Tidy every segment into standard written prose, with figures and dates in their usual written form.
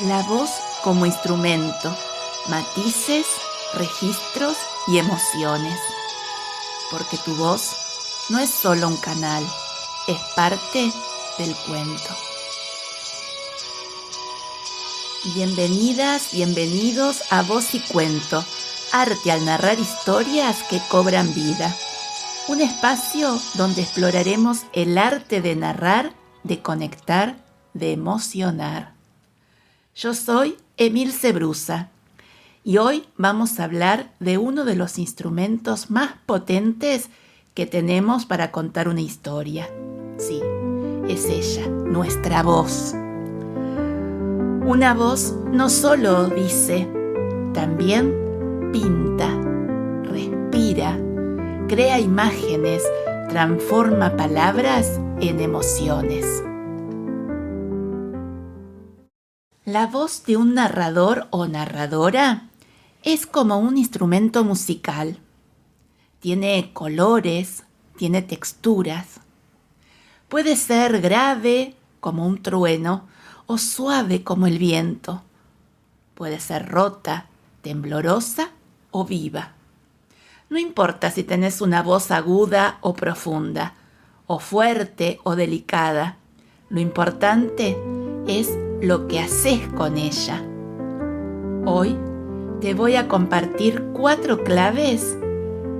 La voz como instrumento, matices, registros y emociones. Porque tu voz no es solo un canal, es parte del cuento. Bienvenidas, bienvenidos a Voz y Cuento, arte al narrar historias que cobran vida. Un espacio donde exploraremos el arte de narrar, de conectar, de emocionar. Yo soy Emilce Brusa y hoy vamos a hablar de uno de los instrumentos más potentes que tenemos para contar una historia. Sí, es ella, nuestra voz. Una voz no solo dice, también pinta, respira, crea imágenes, transforma palabras en emociones. La voz de un narrador o narradora es como un instrumento musical. Tiene colores, tiene texturas. Puede ser grave como un trueno o suave como el viento. Puede ser rota, temblorosa o viva. No importa si tenés una voz aguda o profunda, o fuerte o delicada. Lo importante es lo que haces con ella. Hoy te voy a compartir 4 claves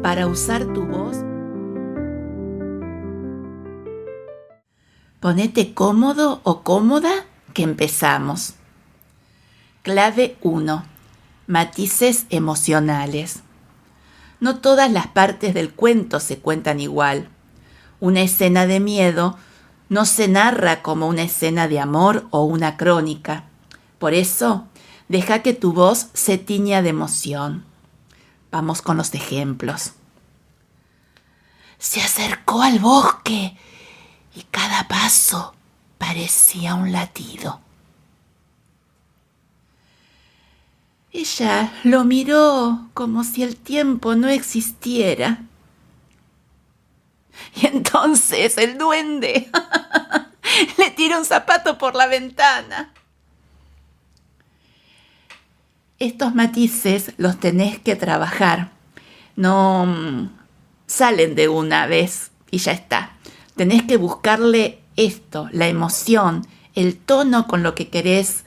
para usar tu voz. Ponete cómodo o cómoda que empezamos. Clave 1. Matices emocionales. No todas las partes del cuento se cuentan igual. Una escena de miedo no se narra como una escena de amor o una crónica. Por eso, deja que tu voz se tiña de emoción. Vamos con los ejemplos. Se acercó al bosque y cada paso parecía un latido. Ella lo miró como si el tiempo no existiera. Y entonces el duende le tira un zapato por la ventana. Estos matices los tenés que trabajar. No salen de una vez y ya está. Tenés que buscarle esto, la emoción, el tono con lo que querés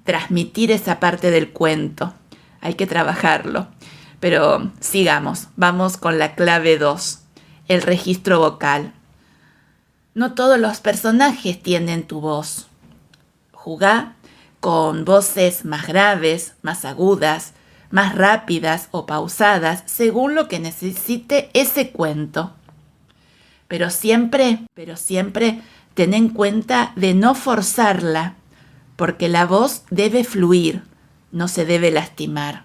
transmitir esa parte del cuento. Hay que trabajarlo. Pero sigamos, vamos con la clave 2. El registro vocal. No todos los personajes tienen tu voz. Jugá con voces más graves, más agudas, más rápidas o pausadas, según lo que necesite ese cuento. Pero siempre ten en cuenta de no forzarla, porque la voz debe fluir, no se debe lastimar.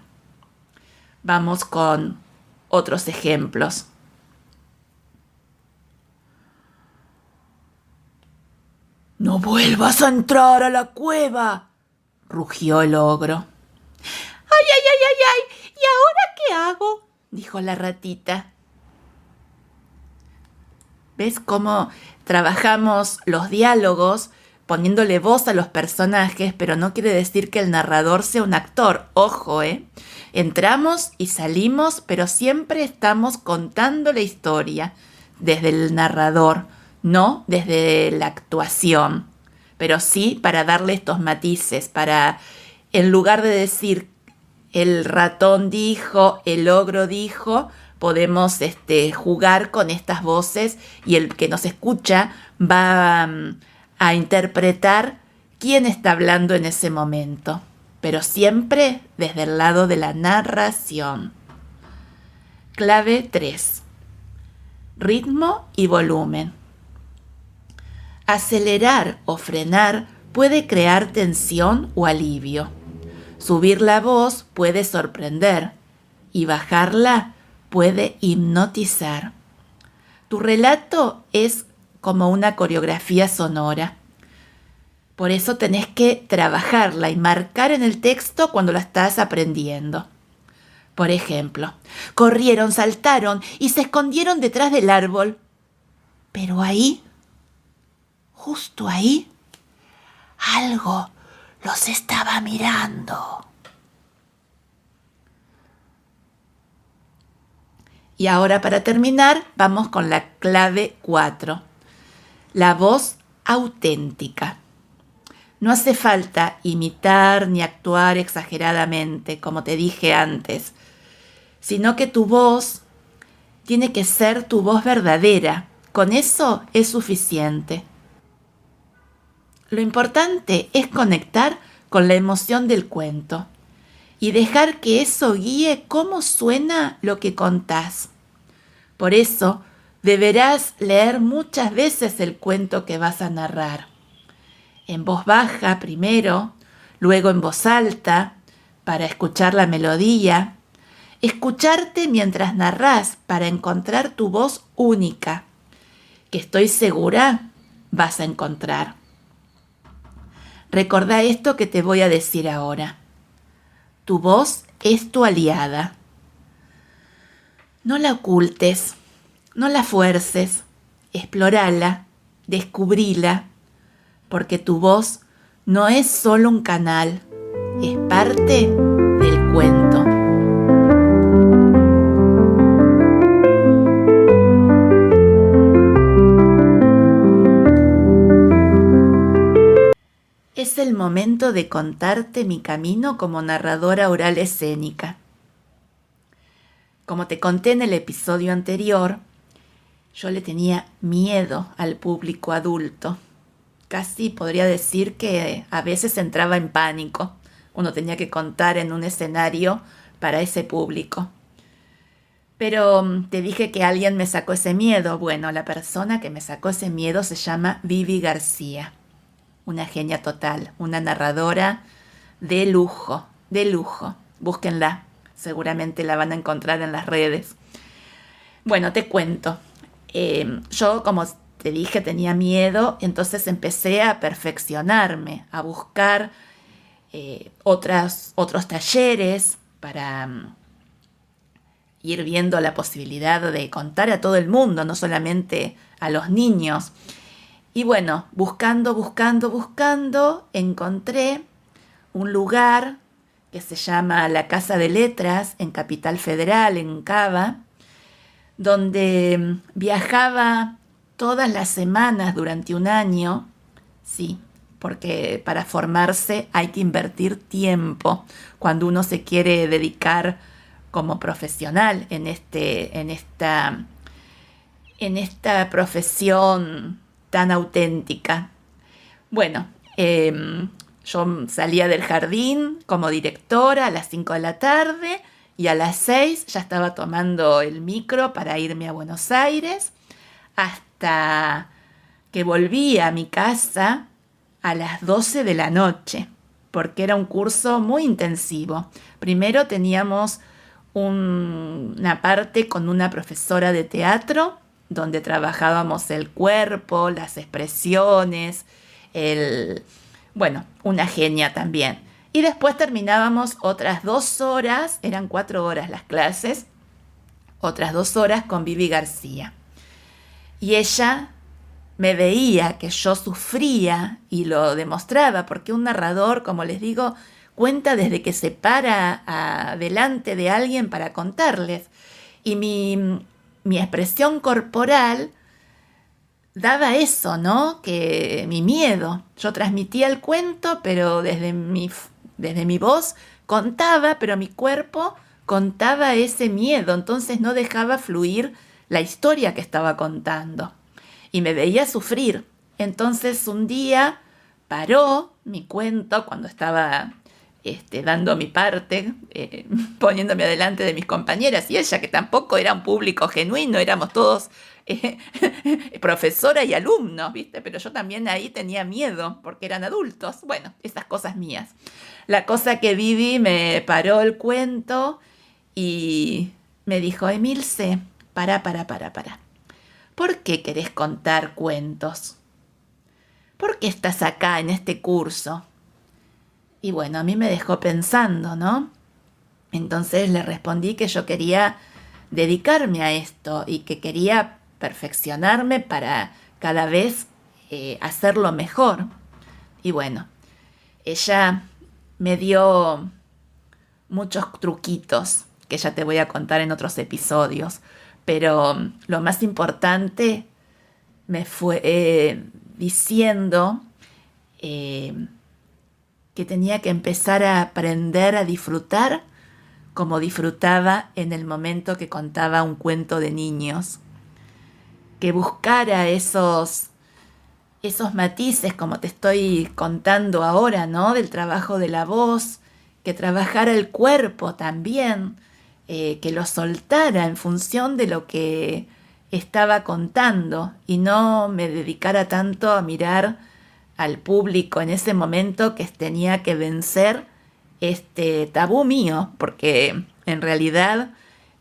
Vamos con otros ejemplos. «No vuelvas a entrar a la cueva», rugió el ogro. «¡Ay, ay, ay, ay, ay! ¿Y ahora qué hago?», dijo la ratita. ¿Ves cómo trabajamos los diálogos poniéndole voz a los personajes, pero no quiere decir que el narrador sea un actor? Ojo, Entramos y salimos, pero siempre estamos contando la historia desde el narrador, no desde la actuación, pero sí para darle estos matices, para, en lugar de decir el ratón dijo, el ogro dijo, podemos jugar con estas voces y el que nos escucha va a interpretar quién está hablando en ese momento, pero siempre desde el lado de la narración. Clave 3. Ritmo y volumen. Acelerar o frenar puede crear tensión o alivio. Subir la voz puede sorprender y bajarla puede hipnotizar. Tu relato es como una coreografía sonora. Por eso tenés que trabajarla y marcar en el texto cuando la estás aprendiendo. Por ejemplo, corrieron, saltaron y se escondieron detrás del árbol. Pero ahí, justo ahí, algo los estaba mirando. Y ahora, para terminar, vamos con la clave 4. La voz auténtica. No hace falta imitar ni actuar exageradamente, como te dije antes, sino que tu voz tiene que ser tu voz verdadera. Con eso es suficiente. Lo importante es conectar con la emoción del cuento y dejar que eso guíe cómo suena lo que contás. Por eso, deberás leer muchas veces el cuento que vas a narrar. En voz baja primero, luego en voz alta, para escuchar la melodía. Escucharte mientras narrás para encontrar tu voz única, que estoy segura vas a encontrar. Recordá esto que te voy a decir ahora. Tu voz es tu aliada. No la ocultes, no la fuerces, explorala, descubrila, porque tu voz no es solo un canal, es parte del cuento. Es el momento de contarte mi camino como narradora oral escénica. Como te conté en el episodio anterior, yo le tenía miedo al público adulto. Casi podría decir que a veces entraba en pánico cuando tenía que contar en un escenario para ese público. Pero te dije que alguien me sacó ese miedo. Bueno, la persona que me sacó ese miedo se llama Vivi García. Una genia total, una narradora de lujo, de lujo. Búsquenla, seguramente la van a encontrar en las redes. Bueno, te cuento. Yo, como te dije, tenía miedo, entonces empecé a perfeccionarme, a buscar otros talleres para ir viendo la posibilidad de contar a todo el mundo, no solamente a los niños. Y bueno, buscando, encontré un lugar que se llama la Casa de Letras en Capital Federal, en Cava, donde viajaba todas las semanas durante un año. Sí, porque para formarse hay que invertir tiempo cuando uno se quiere dedicar como profesional en esta profesión tan auténtica. Bueno, yo salía del jardín como directora a las 5 de la tarde y a las 6 ya estaba tomando el micro para irme a Buenos Aires hasta que volví a mi casa a las 12 de la noche, porque era un curso muy intensivo. Primero teníamos una parte con una profesora de teatro, donde trabajábamos el cuerpo, las expresiones, una genia también. Y después terminábamos otras 2 horas, eran 4 horas las clases, otras 2 horas con Vivi García. Y ella me veía que yo sufría y lo demostraba, porque un narrador, como les digo, cuenta desde que se para delante de alguien para contarles. Y mi expresión corporal daba eso, ¿no? Que mi miedo. Yo transmitía el cuento, pero desde mi voz contaba, pero mi cuerpo contaba ese miedo. Entonces no dejaba fluir la historia que estaba contando. Y me veía sufrir. Entonces un día paró mi cuento cuando estaba dando mi parte, poniéndome adelante de mis compañeras y ella, que tampoco era un público genuino, éramos todos profesora y alumnos, ¿viste? Pero yo también ahí tenía miedo porque eran adultos. Bueno, esas cosas mías. La cosa que Vivi me paró el cuento y me dijo: Emilce, para. ¿Por qué querés contar cuentos? ¿Por qué estás acá en este curso? Y bueno, a mí me dejó pensando, ¿no? Entonces le respondí que yo quería dedicarme a esto y que quería perfeccionarme para cada vez hacerlo mejor. Y bueno, ella me dio muchos truquitos que ya te voy a contar en otros episodios, pero lo más importante me fue diciendo que tenía que empezar a aprender a disfrutar como disfrutaba en el momento que contaba un cuento de niños, que buscara esos matices, como te estoy contando ahora, ¿no? Del trabajo de la voz, que trabajara el cuerpo también, que lo soltara en función de lo que estaba contando y no me dedicara tanto a mirar al público en ese momento que tenía que vencer este tabú mío, porque en realidad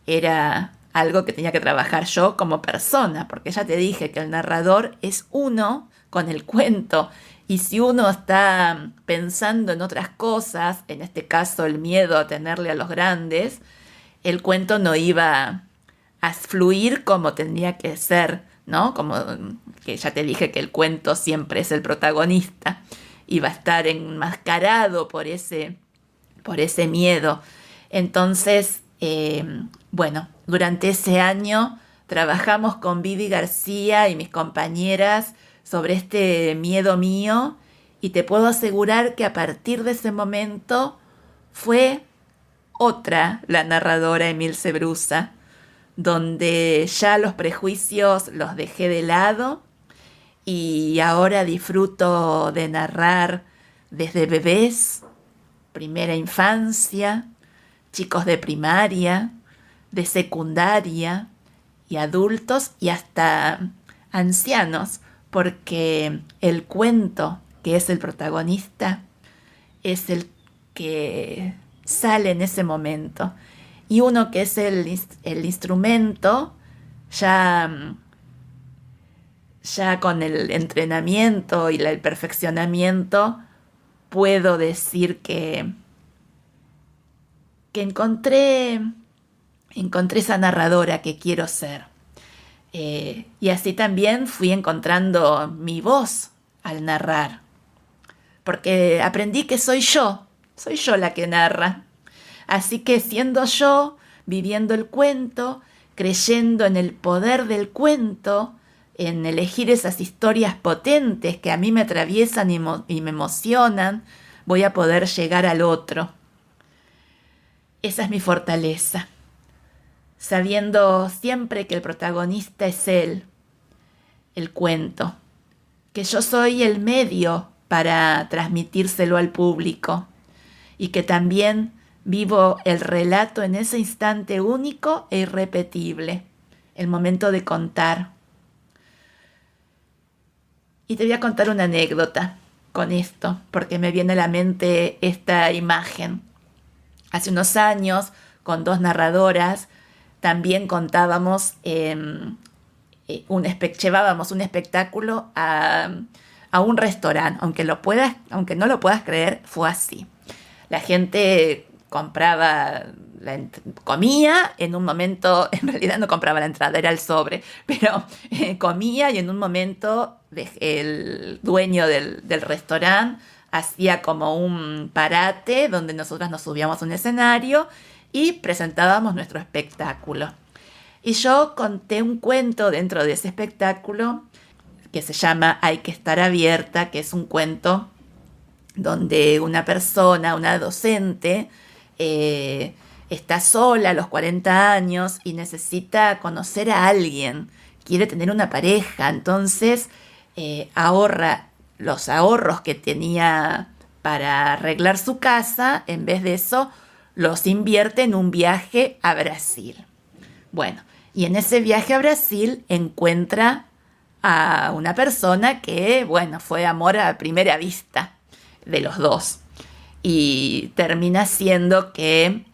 era algo que tenía que trabajar yo como persona, porque ya te dije que el narrador es uno con el cuento, y si uno está pensando en otras cosas, en este caso el miedo a tenerle a los grandes, el cuento no iba a fluir como tendría que ser, ¿no? Como que ya te dije que el cuento siempre es el protagonista, iba a estar enmascarado por ese miedo. Entonces, bueno, durante ese año trabajamos con Vivi García y mis compañeras sobre este miedo mío y te puedo asegurar que a partir de ese momento fue otra la narradora Emilce Brusa, donde ya los prejuicios los dejé de lado y ahora disfruto de narrar desde bebés, primera infancia, chicos de primaria, de secundaria y adultos y hasta ancianos, porque el cuento que es el protagonista es el que sale en ese momento. Y uno que es el instrumento, ya con el entrenamiento y el perfeccionamiento, puedo decir que encontré esa narradora que quiero ser. Y así también fui encontrando mi voz al narrar, porque aprendí que soy yo la que narra. Así que siendo yo, viviendo el cuento, creyendo en el poder del cuento, en elegir esas historias potentes que a mí me atraviesan y me emocionan, voy a poder llegar al otro. Esa es mi fortaleza, sabiendo siempre que el protagonista es él, el cuento, que yo soy el medio para transmitírselo al público y que también vivo el relato en ese instante único e irrepetible, el momento de contar. Y te voy a contar una anécdota con esto, porque me viene a la mente esta imagen. Hace unos años, con dos narradoras, también contábamos, llevábamos un espectáculo a un restaurante. Aunque no lo puedas creer, fue así. La gente comía, en un momento, en realidad no compraba la entrada, era el sobre, pero comía y en un momento el dueño del restaurante hacía como un parate donde nosotras nos subíamos a un escenario y presentábamos nuestro espectáculo. Y yo conté un cuento dentro de ese espectáculo que se llama Hay que estar abierta, que es un cuento donde una persona, una docente, está sola a los 40 años y necesita conocer a alguien, quiere tener una pareja, entonces ahorra los ahorros que tenía para arreglar su casa, en vez de eso los invierte en un viaje a Brasil. Bueno, y en ese viaje a Brasil encuentra a una persona que, bueno, fue amor a primera vista de los dos. Y termina siendo que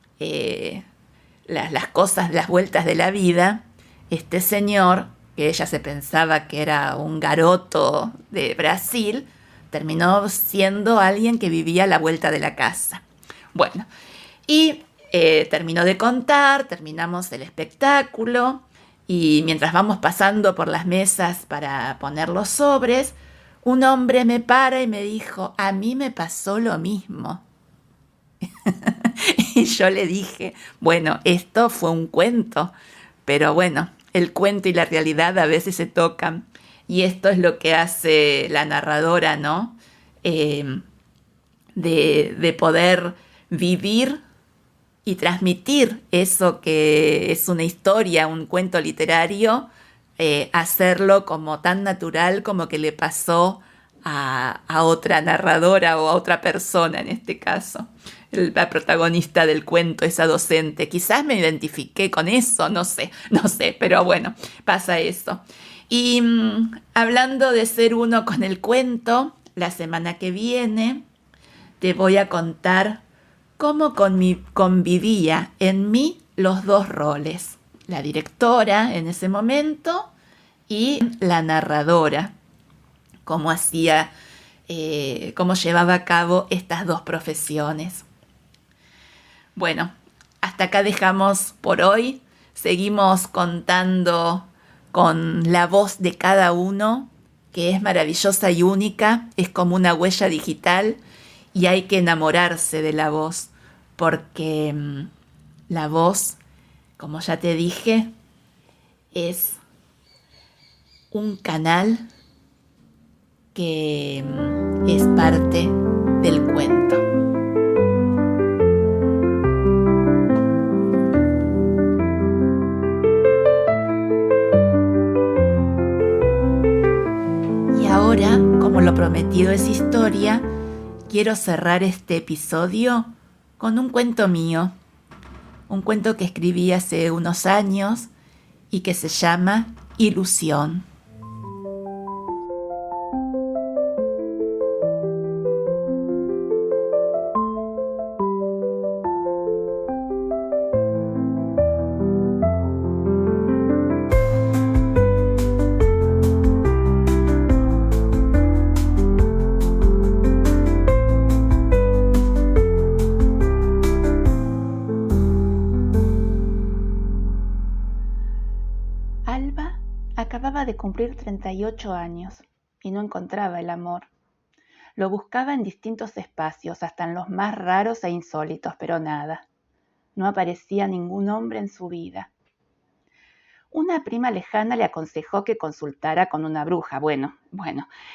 las cosas, las vueltas de la vida, este señor, que ella se pensaba que era un garoto de Brasil, terminó siendo alguien que vivía a la vuelta de la casa. Bueno, y terminó de contar, terminamos el espectáculo, y mientras vamos pasando por las mesas para poner los sobres, un hombre me para y me dijo, a mí me pasó lo mismo. Y yo le dije, bueno, esto fue un cuento, pero bueno, el cuento y la realidad a veces se tocan. Y esto es lo que hace la narradora, ¿no? De poder vivir y transmitir eso que es una historia, un cuento literario, hacerlo como tan natural como que le pasó a otra narradora o a otra persona en este caso. La protagonista del cuento, esa docente. Quizás me identifiqué con eso, no sé, pero bueno, pasa eso. Y hablando de ser uno con el cuento, la semana que viene te voy a contar cómo convivía en mí los dos roles, la directora en ese momento y la narradora, cómo hacía, cómo llevaba a cabo estas dos profesiones. Bueno, hasta acá dejamos por hoy. Seguimos contando con la voz de cada uno, que es maravillosa y única, es como una huella digital y hay que enamorarse de la voz, porque la voz, como ya te dije, es un canal que es parte del cuento. Y ahora, como lo prometido es historia, quiero cerrar este episodio con un cuento mío, un cuento que escribí hace unos años y que se llama Ilusión. Alba acababa de cumplir 38 años y no encontraba el amor. Lo buscaba en distintos espacios, hasta en los más raros e insólitos, pero nada. No aparecía ningún hombre en su vida. Una prima lejana le aconsejó que consultara con una bruja. Bueno,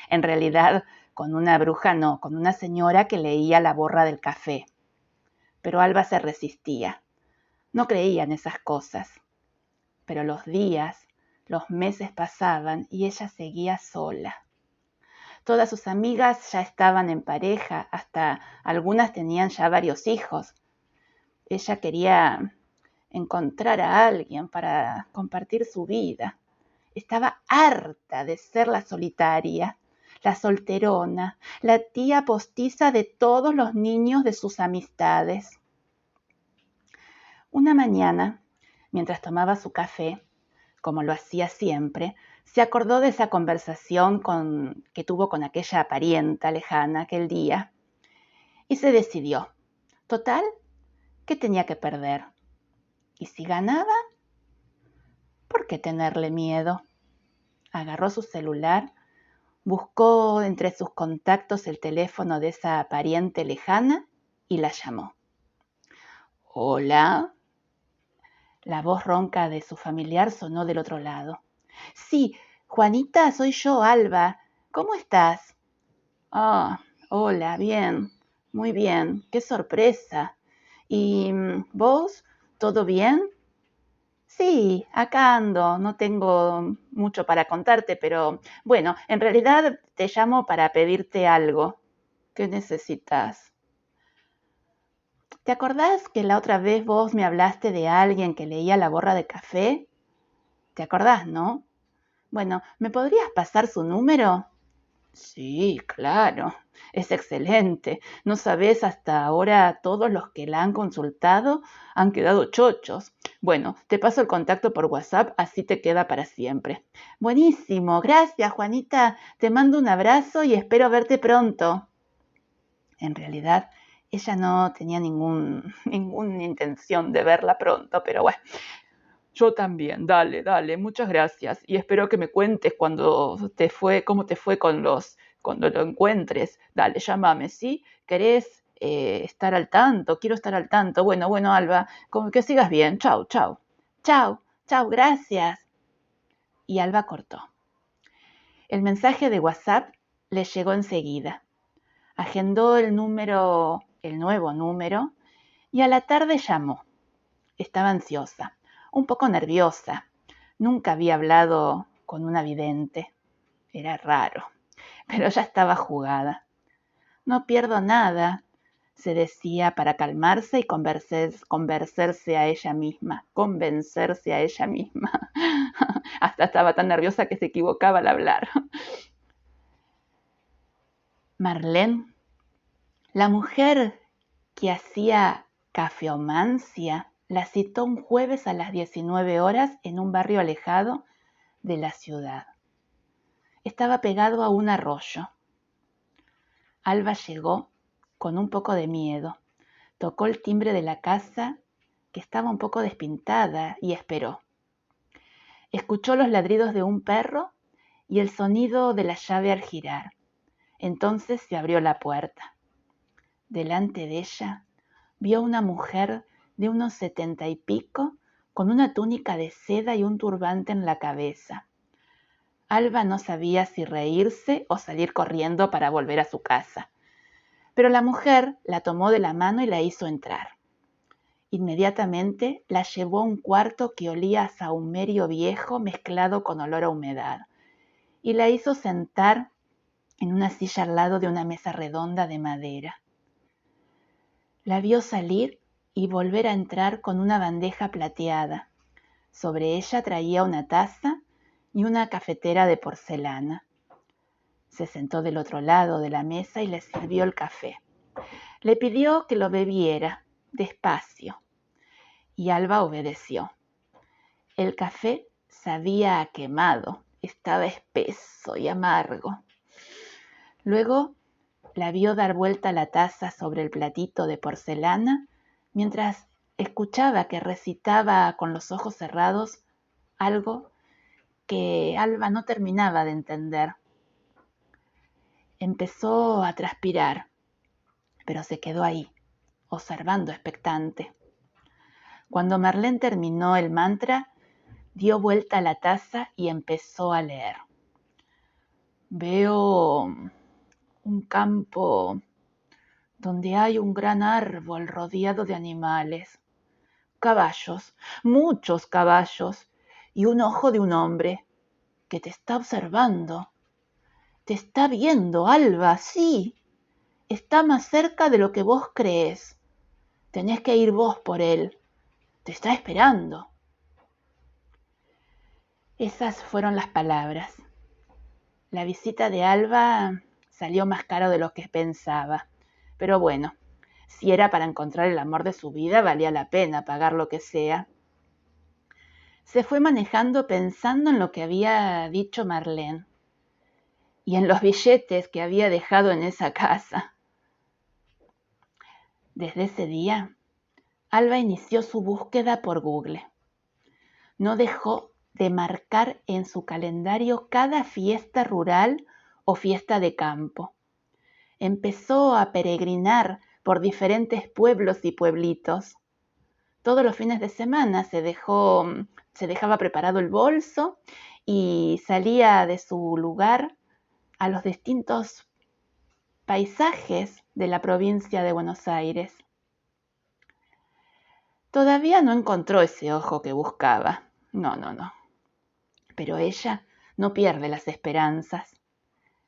en realidad con una bruja no, con una señora que leía la borra del café. Pero Alba se resistía. No creía en esas cosas. Pero los días, los meses pasaban y ella seguía sola. Todas sus amigas ya estaban en pareja, hasta algunas tenían ya varios hijos. Ella quería encontrar a alguien para compartir su vida. Estaba harta de ser la solitaria, la solterona, la tía postiza de todos los niños de sus amistades. Una mañana, mientras tomaba su café, como lo hacía siempre, se acordó de esa conversación que tuvo con aquella parienta lejana aquel día y se decidió. Total, ¿qué tenía que perder? ¿Y si ganaba? ¿Por qué tenerle miedo? Agarró su celular, buscó entre sus contactos el teléfono de esa pariente lejana y la llamó. «Hola». La voz ronca de su familiar sonó del otro lado. «Sí, Juanita, soy yo, Alba. ¿Cómo estás?» «Ah, hola, bien, muy bien, qué sorpresa. ¿Y vos? ¿Todo bien?» «Sí, acá ando, no tengo mucho para contarte, pero bueno, en realidad te llamo para pedirte algo. ¿Qué necesitas?» ¿Te acordás que la otra vez vos me hablaste de alguien que leía la borra de café? ¿Te acordás, no? Bueno, ¿me podrías pasar su número? Sí, claro, es excelente. No sabés, hasta ahora todos los que la han consultado han quedado chochos. Bueno, te paso el contacto por WhatsApp, así te queda para siempre. Buenísimo, gracias, Juanita. Te mando un abrazo y espero verte pronto. En realidad, ella no tenía ninguna intención de verla pronto, pero bueno. Yo también, dale, muchas gracias. Y espero que me cuentes cómo te fue con los Cuando lo encuentres, dale, llámame, ¿sí? ¿Querés estar al tanto? Quiero estar al tanto. Bueno, Alba, que sigas bien. Chau, chau. Chau, chau, gracias. Y Alba cortó. El mensaje de WhatsApp le llegó enseguida. Agendó el nuevo número, y a la tarde llamó. Estaba ansiosa, un poco nerviosa. Nunca había hablado con una vidente. Era raro, pero ya estaba jugada. No pierdo nada, se decía para calmarse y convencerse a ella misma. Hasta estaba tan nerviosa que se equivocaba al hablar. Marlene, la mujer que hacía cafeomancia, la citó un jueves a las 19 horas en un barrio alejado de la ciudad. Estaba pegado a un arroyo. Alba llegó con un poco de miedo. Tocó el timbre de la casa, que estaba un poco despintada, y esperó. Escuchó los ladridos de un perro y el sonido de la llave al girar. Entonces se abrió la puerta. Delante de ella vio una mujer de unos 70 y pico, con una túnica de seda y un turbante en la cabeza. Alba no sabía si reírse o salir corriendo para volver a su casa. Pero la mujer la tomó de la mano y la hizo entrar. Inmediatamente la llevó a un cuarto que olía a sahumerio viejo mezclado con olor a humedad, y la hizo sentar en una silla al lado de una mesa redonda de madera. La vio salir y volver a entrar con una bandeja plateada. Sobre ella traía una taza y una cafetera de porcelana. Se sentó del otro lado de la mesa y le sirvió el café. Le pidió que lo bebiera, despacio, y Alba obedeció. El café sabía a quemado, estaba espeso y amargo. Luego la vio dar vuelta la taza sobre el platito de porcelana mientras escuchaba que recitaba con los ojos cerrados algo que Alba no terminaba de entender. Empezó a transpirar, pero se quedó ahí, observando expectante. Cuando Marlene terminó el mantra, dio vuelta a la taza y empezó a leer. Veo un campo donde hay un gran árbol rodeado de animales, caballos, muchos caballos, y un ojo de un hombre que te está observando. Te está viendo, Alba, sí. Está más cerca de lo que vos crees. Tenés que ir vos por él. Te está esperando. Esas fueron las palabras. La visita de Alba salió más caro de lo que pensaba. Pero bueno, si era para encontrar el amor de su vida, valía la pena pagar lo que sea. Se fue manejando pensando en lo que había dicho Marlene y en los billetes que había dejado en esa casa. Desde ese día, Alba inició su búsqueda por Google. No dejó de marcar en su calendario cada fiesta rural o fiesta de campo. Empezó a peregrinar por diferentes pueblos y pueblitos. Todos los fines de semana se dejaba preparado el bolso y salía de su lugar a los distintos paisajes de la provincia de Buenos Aires. Todavía no encontró ese ojo que buscaba. No. Pero ella no pierde las esperanzas.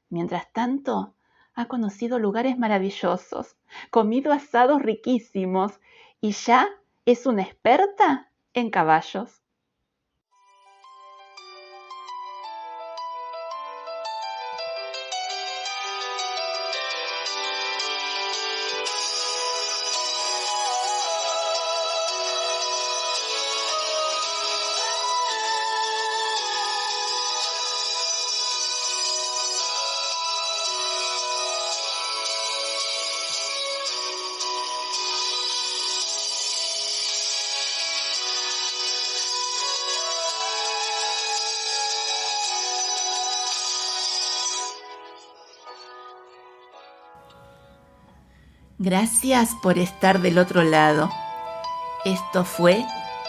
Mientras tanto, ha conocido lugares maravillosos, comido asados riquísimos y ya es una experta en caballos. Gracias por estar del otro lado. Esto fue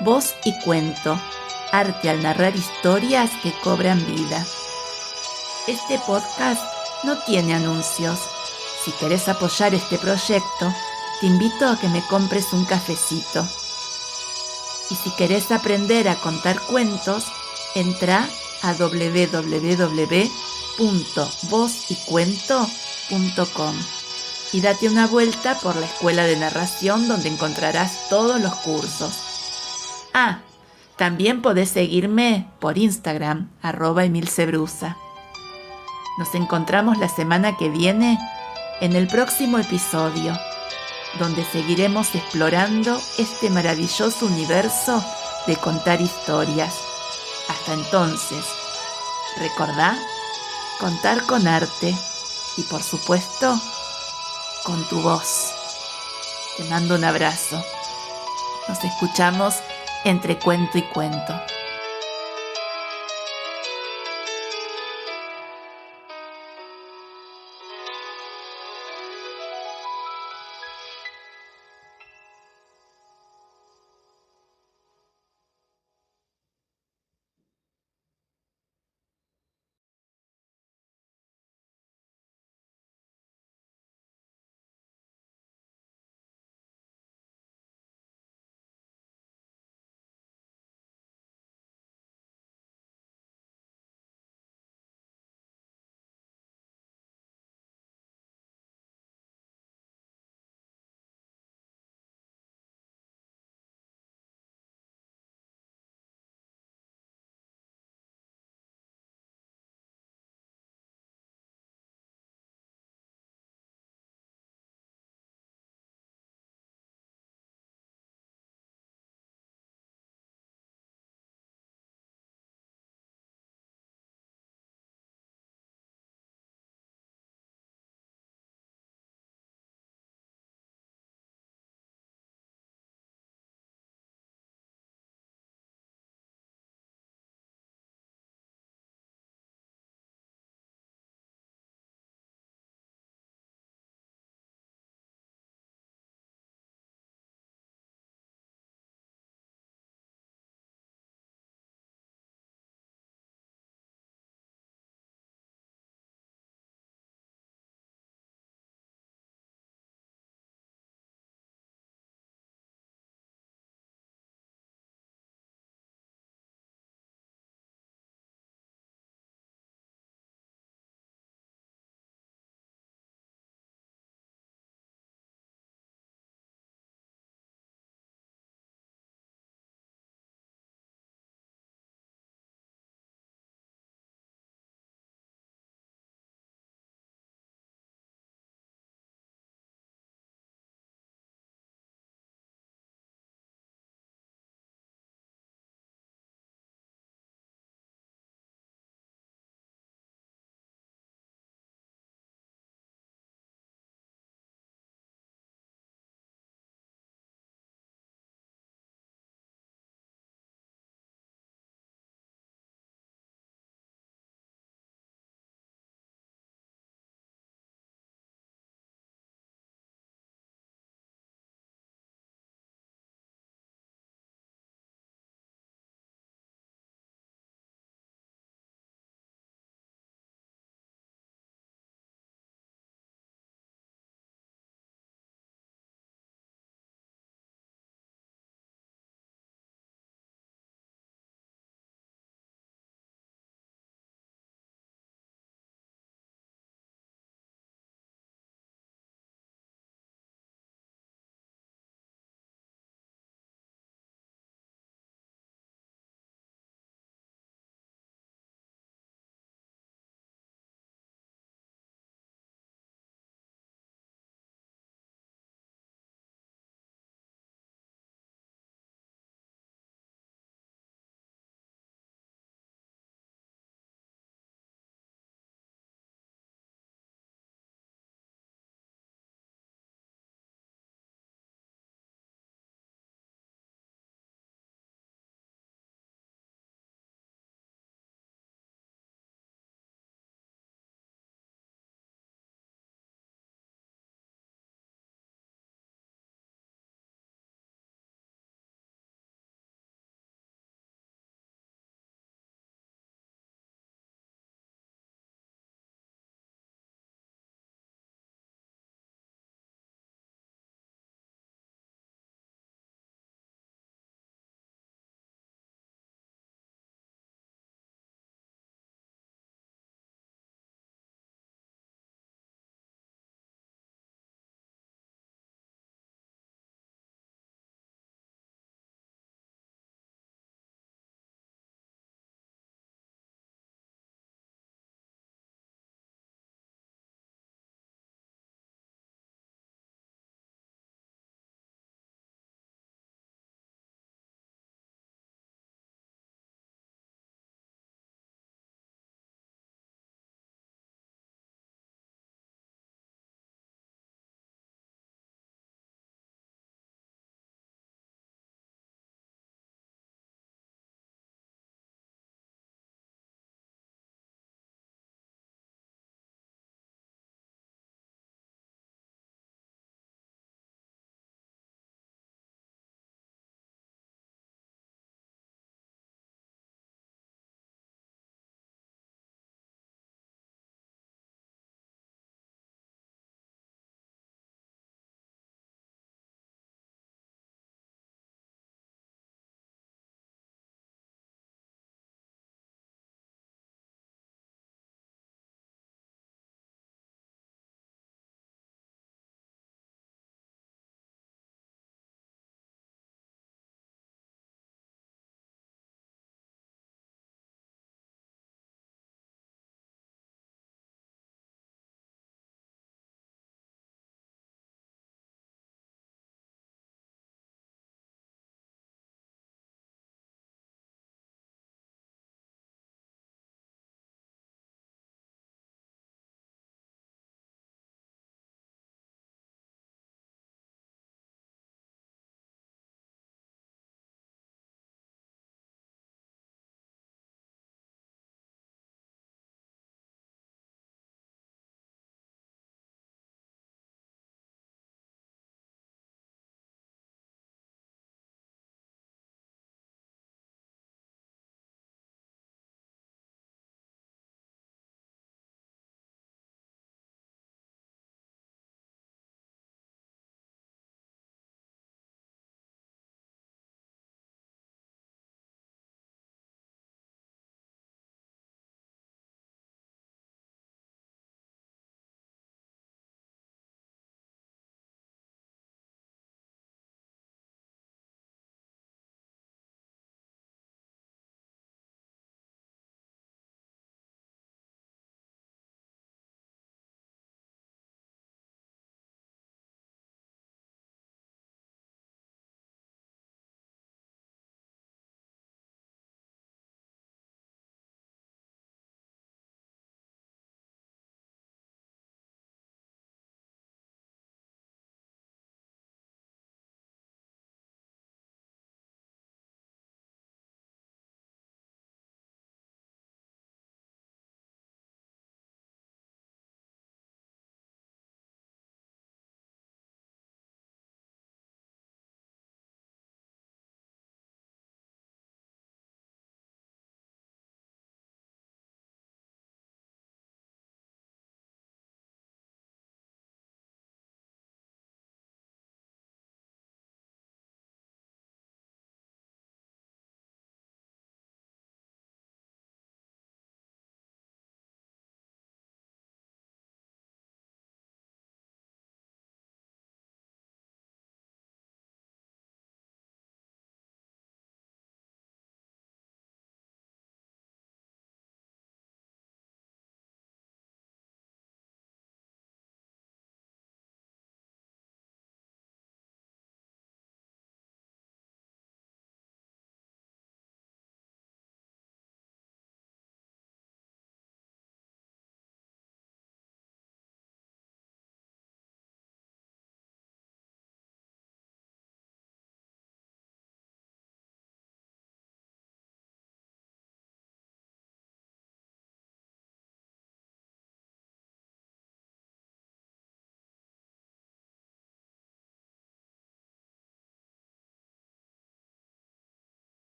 Voz y Cuento, arte al narrar historias que cobran vida. Este podcast no tiene anuncios. Si querés apoyar este proyecto, te invito a que me compres un cafecito. Y si querés aprender a contar cuentos, entra a www.vozycuento.com y date una vuelta por la escuela de narración donde encontrarás todos los cursos. También podés seguirme por Instagram, @emilcebrusa. Nos encontramos la semana que viene en el próximo episodio, donde seguiremos explorando este maravilloso universo de contar historias. Hasta entonces, recordá contar con arte y, por supuesto, con tu voz. Te mando un abrazo. Nos escuchamos entre cuento y cuento.